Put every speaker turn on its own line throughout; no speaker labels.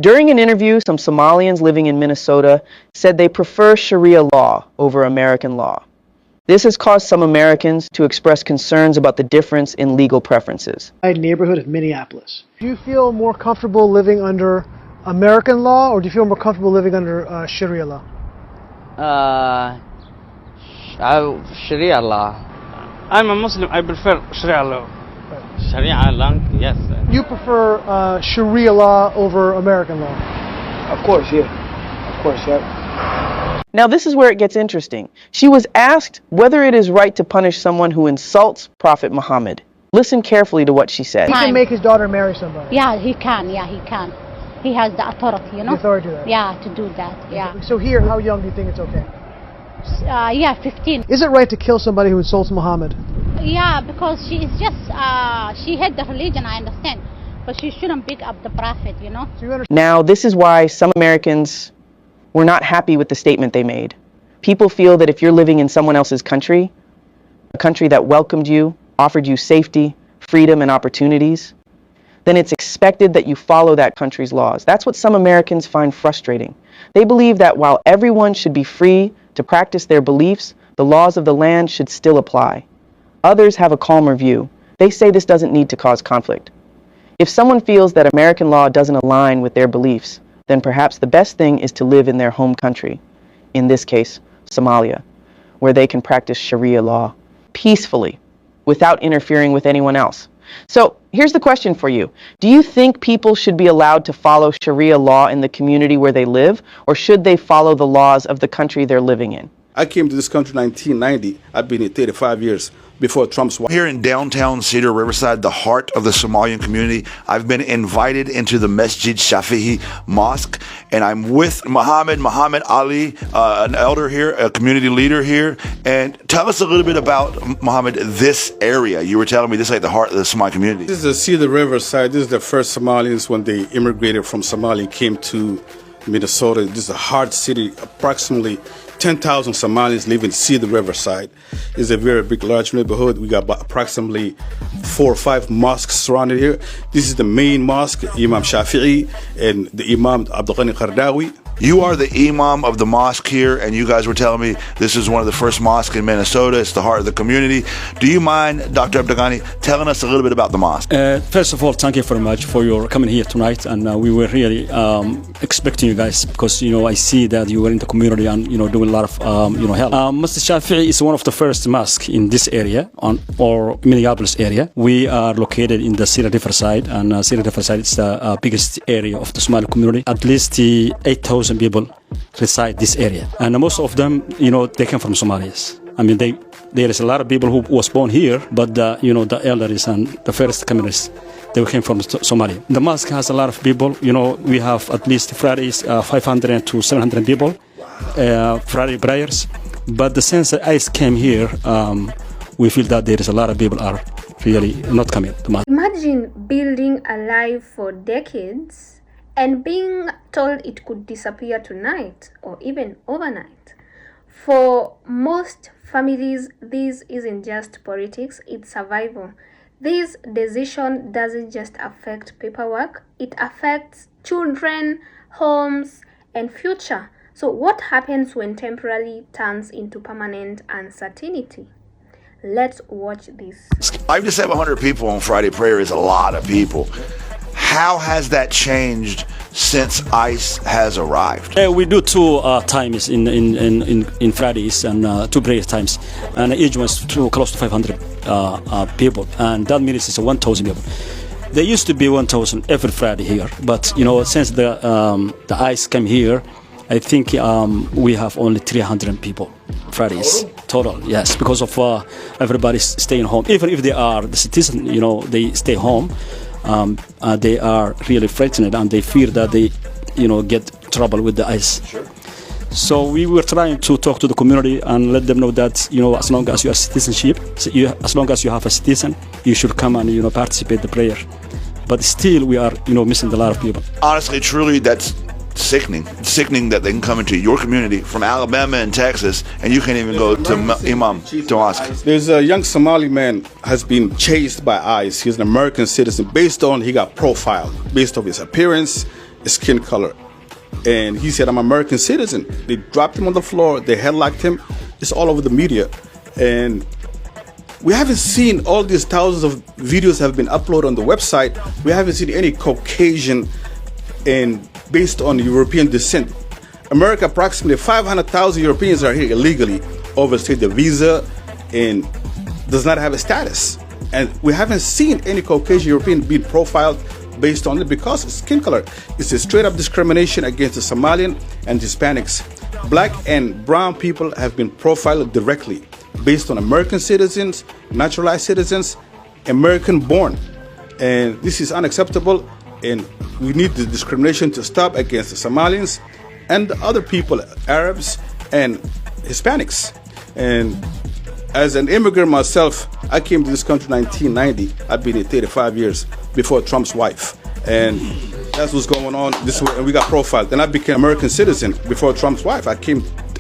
During an interview, some Somalians living in Minnesota said they prefer Sharia law over American law. This has caused some Americans to express concerns about the difference in legal preferences.
Neighborhood of Minneapolis. Do you feel more comfortable living under American law, or do you feel more comfortable living under Sharia law?
Sharia law. I'm a Muslim. I prefer Sharia law. Sharia law, yes.
You prefer Sharia law over American law?
Of course, yeah. Of course, yeah.
Now this is where it gets interesting. She was asked whether it is right to punish someone who insults Prophet Muhammad. Listen carefully to what she said.
He can make his daughter marry somebody.
Yeah, he can. Yeah, he can. He has the authority, you know?
The authority to do that.
Yeah, to do that, yeah.
So here, how young do you think it's okay?
Yeah, 15.
Is it right to kill somebody who insults Muhammad?
Yeah, because she is just, she hate the religion, I understand. But she shouldn't pick up the prophet, you know?
Now, this is why some Americans were not happy with the statement they made. People feel that if you're living in someone else's country, a country that welcomed you, offered you safety, freedom, and opportunities, then it's expected that you follow that country's laws. That's what some Americans find frustrating. They believe that while everyone should be free to practice their beliefs, the laws of the land should still apply. Others have a calmer view. They say this doesn't need to cause conflict. If someone feels that American law doesn't align with their beliefs, then perhaps the best thing is to live in their home country, in this case, Somalia, where they can practice Sharia law peacefully, without interfering with anyone else. So here's the question for you. Do you think people should be allowed to follow Sharia law in the community where they live, or should they follow the laws of the country they're living in?
I came to this country in 1990. I've been here 35 years before Trump's.
Here in downtown Cedar Riverside, the heart of the Somalian community, I've been invited into the Masjid Shafi'i Mosque, and I'm with Muhammad Ali, an elder here, a community leader here. And tell us a little bit about, Muhammad, this area. You were telling me this is like the heart of the Somali community.
This is the Cedar Riverside. This is the first Somalians when they immigrated from Somalia came to Minnesota. This is a hard city, approximately 10,000 Somalis live in Cedar Riverside. It's a very big, large neighborhood. We got approximately 4 or 5 mosques surrounded here. This is the main mosque, Imam Shafi'i, and the Imam Abdul Ghani Qardawi.
You are the imam of the mosque here, and you guys were telling me this is one of the first mosques in Minnesota. It's the heart of the community. Do you mind, Dr. Abdul Ghani, telling us a little bit about the mosque?
First of all, thank you very much for your coming here tonight, and we were really expecting you guys because I see that you were in the community and doing a lot of help. Masjid Shafi'i is one of the first mosques in this area or Minneapolis area. We are located in the Cedar Riverside, and Cedar Riverside is the biggest area of the Somali community. At least 8,000 people reside this area, and most of them, they come from Somalia. I mean, there is a lot of people who was born here, but the elders and the first communists, they came from Somalia. The mosque has a lot of people. We have at least Fridays 500 to 700 people, Friday prayers. But since ICE came here, we feel that there is a lot of people are really not coming to mosque.
Imagine building a life for decades and being told it could disappear tonight or even overnight. For most families, this isn't just politics, it's survival. This decision doesn't just affect paperwork, it affects children, homes, and future. So what happens when temporary turns into permanent uncertainty? Let's watch this.
500 to 700 people on Friday prayer is a lot of people. How has that changed since ICE has arrived?
We do 2 times in Fridays and 2 prayer times, and each one's close to 500 people, and that means it's 1,000 people. There used to be 1,000 every Friday here, but since the ICE came here, I think we have only 300 people Fridays total. Yes, because of everybody's staying home. Even if they are the citizen, they stay home. They are really frightened and they fear that they, get trouble with the ICE.
Sure.
So we were trying to talk to the community and let them know that, as long as you are citizenship, as long as you have a citizen, you should come and, participate in the prayer. But still, we are, missing a lot of people.
Honestly, truly, that's sickening. It's sickening that they can come into your community from Alabama and Texas, and you can't even go to Imam to mosque.
There's a young Somali man has been chased by ICE. He's an American citizen based on he got profiled based on his appearance, skin color. And he said, I'm an American citizen. They dropped him on the floor. They headlocked him. It's all over the media. And we haven't seen all these thousands of videos have been uploaded on the website. We haven't seen any Caucasian and based on European descent. America, approximately 500,000 Europeans are here illegally, overstayed the visa, and does not have a status. And we haven't seen any Caucasian European being profiled based on it because of skin color. It's a straight up discrimination against the Somalian and Hispanics. Black and brown people have been profiled directly based on American citizens, naturalized citizens, American born. And this is unacceptable, and we need the discrimination to stop against the Somalians and the other people, Arabs and Hispanics. And as an immigrant myself, I came to this country in 1990. I've been here 35 years before Trump's wife. And that's what's going on. And we got profiled. And I became an American citizen before Trump's wife. I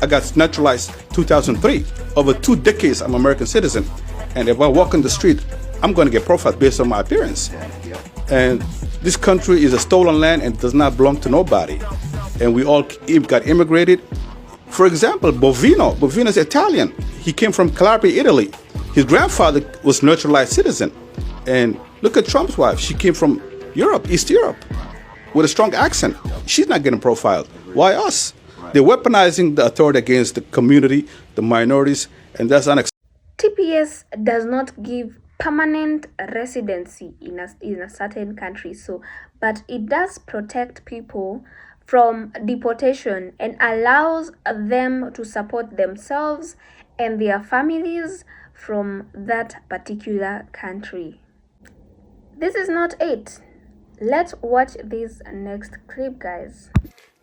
got naturalized 2003. Over 2 decades, I'm an American citizen. And if I walk on the street, I'm going to get profiled based on my appearance. And this country is a stolen land and does not belong to nobody. And we all got immigrated. For example, Bovino's Italian. He came from Calabria, Italy. His grandfather was naturalized citizen. And look at Trump's wife. She came from Europe, East Europe, with a strong accent. She's not getting profiled. Why us? They're weaponizing the authority against the community, the minorities, and that's unacceptable.
TPS does not give permanent residency in a certain country, but it does protect people from deportation and allows them to support themselves and their families from that particular country. This is not it. Let's watch this next clip, guys.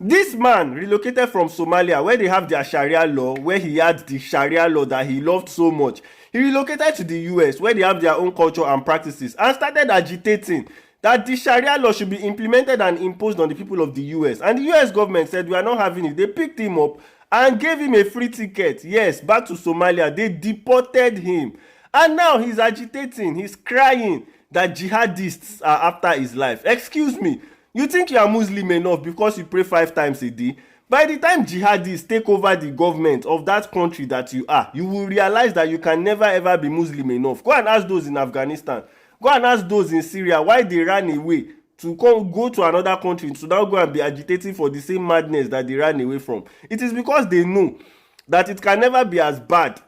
This man relocated from Somalia, where they have their Sharia law, where he had the Sharia law that he loved so much. He relocated to the US, where they have their own culture and practices, and started agitating that the Sharia law should be implemented and imposed on the people of the US. And the US government said, we are not having it. They picked him up and gave him a free ticket. Yes, back to Somalia. They deported him. And now he's agitating. He's crying that jihadists are after his life. Excuse me. You think you are Muslim enough because you pray 5 times a day? By the time jihadists take over the government of that country that you are, you will realize that you can never ever be Muslim enough. Go and ask those in Afghanistan. Go and ask those in Syria why they ran away to go to another country to now go and be agitating for the same madness that they ran away from. It is because they know that it can never be as bad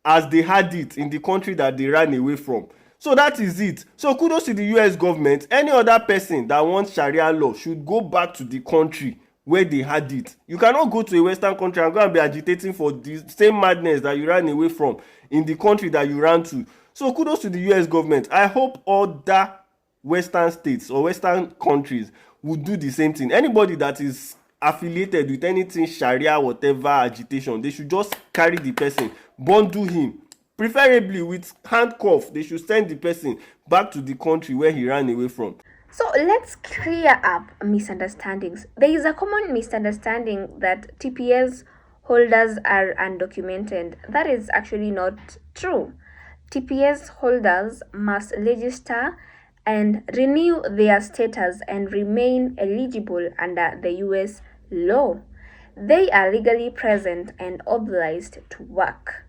as they had it in the country that they ran away from. So that is it. So kudos to the US government. Any other person that wants Sharia law should go back to the country where they had it. You cannot go to a Western country and go and be agitating for the same madness that you ran away from in the country that you ran to. So kudos to the US government. I hope other Western states or Western countries would do the same thing. Anybody that is affiliated with anything Sharia, whatever agitation, they should just carry the person, bundle him, preferably with handcuff. They should send the person back to the country where he ran away from.
So let's clear up misunderstandings. There is a common misunderstanding that TPS holders are undocumented. That is actually not true. TPS holders must register and renew their status and remain eligible under the US law. They are legally present and authorized to work.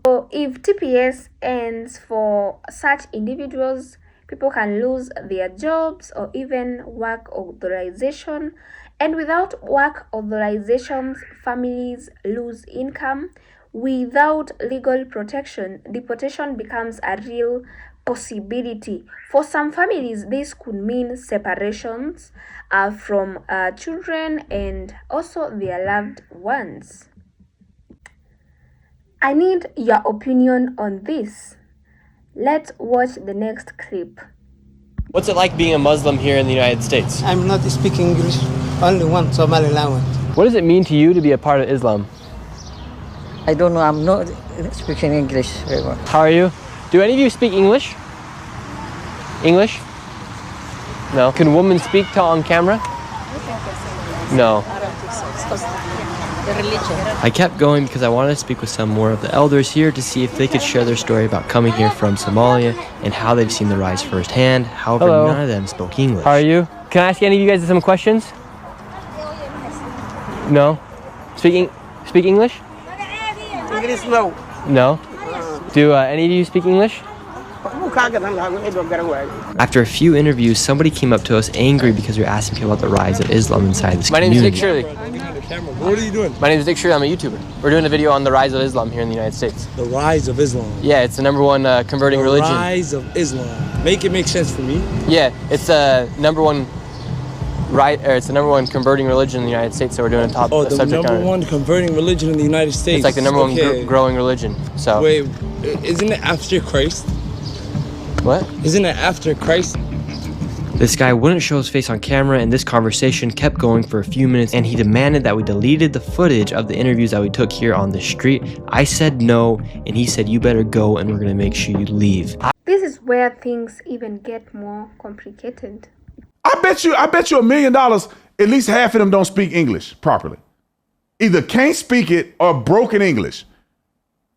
So if TPS ends for such individuals, people can lose their jobs or even work authorization. And without work authorizations, families lose income. Without legal protection, deportation becomes a real possibility. For some families, this could mean separations from children and also their loved ones. I need your opinion on this. Let's watch the next clip.
What's it like being a Muslim here in the United States?
I'm not speaking English, only one Somali language.
What does it mean to you to be a part of Islam?
I don't know, I'm not speaking English very well.
How are you? Do any of you speak English? English? No. Can women speak on camera? No.
The religion.
I kept going because I wanted to speak with some more of the elders here to see if they could share their story about coming here from Somalia and how they've seen the rise firsthand. However,
Hello.
none of them spoke English.
How are you?
Can I ask any of you guys some questions? No? Speak English?
English no.
No? Do any of you speak English?
After a few interviews, somebody came up to us angry because we were asking people about the rise of Islam inside this
My name
community.
is Dick Shirley.
What are you doing?
My name is Dick Shirley. I'm a YouTuber. We're doing a video on the rise of Islam here in the United States.
The rise of Islam.
Yeah, it's the number one converting religion.
The rise of Islam. Make it make sense for me.
Yeah, it's the number one it's the number one converting religion in the United States. So we're doing a top
the
subject
number
on it.
one converting religion in the United States.
It's like the number one growing religion. So
wait, isn't it after Christ?
What?
Isn't it after Christ?
This guy wouldn't show his face on camera, and this conversation kept going for a few minutes, and he demanded that we deleted the footage of the interviews that we took here on the street. I said no, and he said, you better go, and we're gonna make sure you leave.
This is where things even get more complicated.
I bet you $1 million, at least half of them don't speak English properly. Either can't speak it or broken English.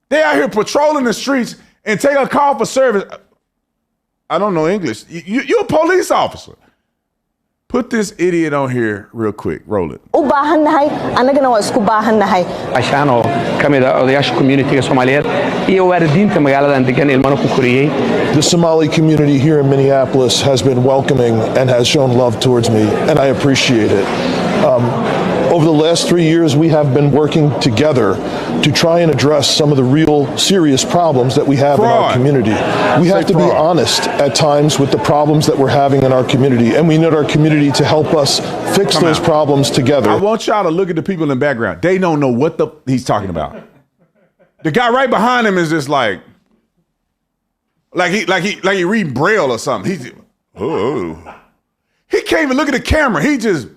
They out here patrolling the streets and take a call for service. I don't know English. You're a police officer. Put this idiot on here real quick. Roll it.
Ashaan oo ka mid ah odayaasha community-ga Soomaaliyeed iyo waalidiinta magaaladan degan ilmana ku koriyay.
The Somali community here in Minneapolis has been welcoming and has shown love towards me, and I appreciate it. Over the last 3 years, we have been working together to try and address some of the real serious problems that we have in our community. We have to be honest at times with the problems that we're having in our community, and we need our community to help us fix those problems together.
I want y'all to look at the people in the background. They don't know what he's talking about. The guy right behind him is just like he reading Braille or something. He can't even look at the camera. He just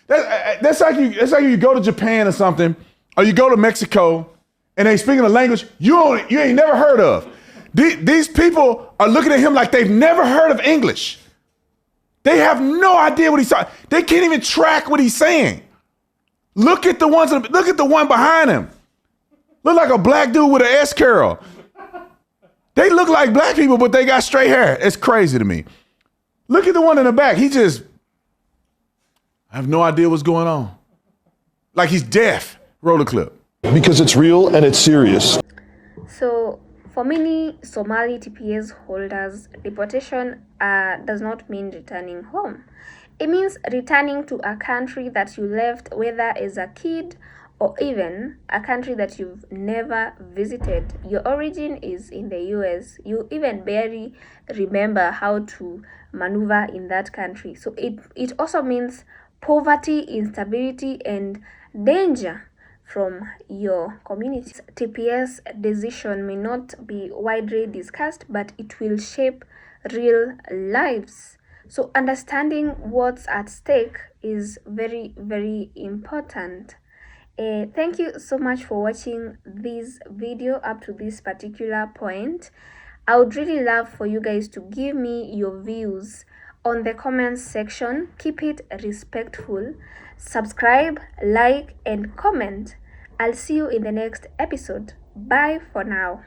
that's like you go to Japan or something, or you go to Mexico and they speaking a language you ain't never heard of. These people are looking at him like they've never heard of English. They have no idea what he's saying. They can't even track what he's saying. Look at the one behind him. Look like a black dude with an S curl. They look like black people, but they got straight hair. It's crazy to me. Look at the one in the back. I have no idea what's going on. Like he's deaf. Roll the clip.
Because it's real and it's serious.
So, for many Somali TPS holders, deportation does not mean returning home. It means returning to a country that you left, whether as a kid or even a country that you've never visited. Your origin is in the US. You even barely remember how to maneuver in that country. So it also means poverty, instability, and danger from your community. TPS decision may not be widely discussed, but it will shape real lives. So understanding what's at stake is very, very important. Thank you so much for watching this video up to this particular point. I would really love for you guys to give me your views on the comments section. Keep it respectful. Subscribe, like, and comment. I'll see you in the next episode. Bye for now.